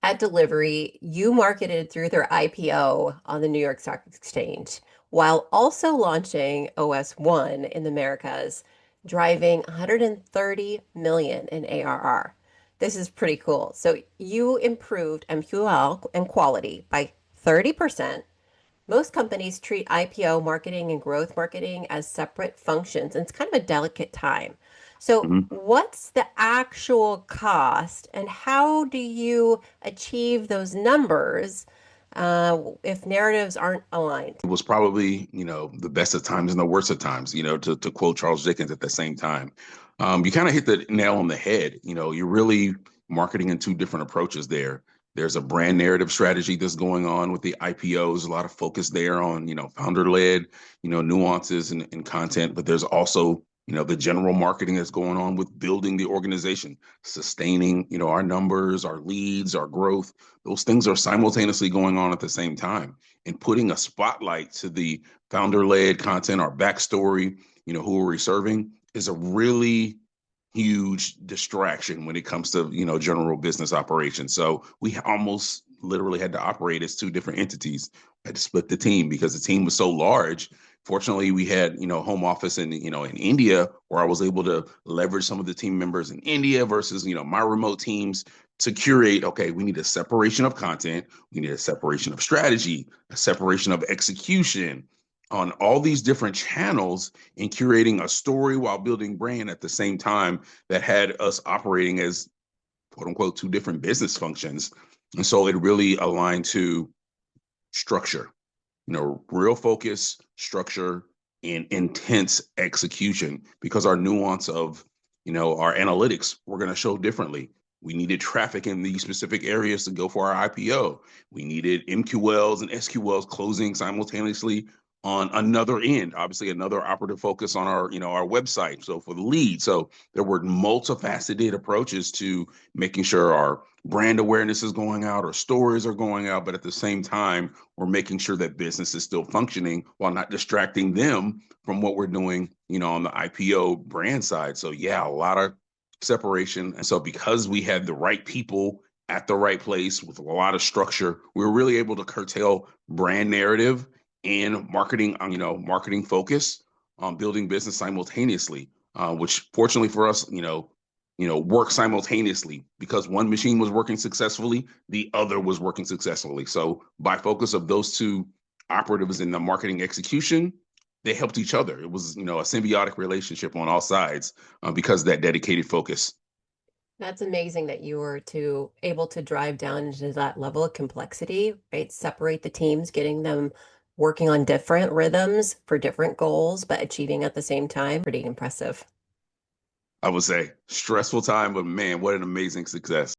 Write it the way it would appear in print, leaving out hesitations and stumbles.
At Delivery, you marketed through their IPO on the New York Stock Exchange while also launching OS 1 in the Americas, driving 130 million in ARR. This is pretty cool. So you improved MQL and quality by 30%. Most companies treat IPO marketing and growth marketing as separate functions, and it's kind of a delicate time. So, Mhm. what's the actual cost, and how do you achieve those numbers if narratives aren't aligned? It was probably, the best of times and the worst of times, to quote Charles Dickens at the same time. You kind of hit the nail on the head. You're really marketing in two different approaches there. There's a brand narrative strategy that's going on with the IPOs, a lot of focus there on, founder led, nuances and content, but there's also the general marketing that's going on with building the organization, sustaining, our numbers, our leads, our growth. Those things are simultaneously going on at the same time, and putting a spotlight to the founder-led content, our backstory, who are we serving, is a really huge distraction when it comes to, general business operations. So we almost literally had to operate as two different entities. I had to split the team because the team was so large. Fortunately, we had, home office in India, where I was able to leverage some of the team members in India versus, my remote teams to curate. Okay, we need a separation of content, we need a separation of strategy, a separation of execution on all these different channels, and curating a story while building brand at the same time that had us operating as quote unquote two different business functions. And so it really aligned to structure, real focus, structure, and intense execution, because our nuance of, our analytics were going to show differently. We needed traffic in these specific areas to go for our IPO. We needed MQLs and SQLs closing simultaneously on another end, obviously another operative focus on our, our website. So for the lead, so there were multifaceted approaches to making sure our brand awareness is going out, our stories are going out, but at the same time, we're making sure that business is still functioning while not distracting them from what we're doing, on the IPO brand side. So yeah, a lot of separation. And so because we had the right people at the right place with a lot of structure, we were really able to curtail brand narrative and marketing, marketing focus on building business simultaneously, which fortunately for us, work simultaneously, because one machine was working successfully, the other was working successfully. So by focus of those two operatives in the marketing execution, they helped each other. It was, a symbiotic relationship on all sides, because of that dedicated focus. That's amazing that you were able to drive down into that level of complexity, right? Separate the teams, getting them working on different rhythms for different goals, but achieving at the same time. Pretty impressive. I would say stressful time, but man, what an amazing success.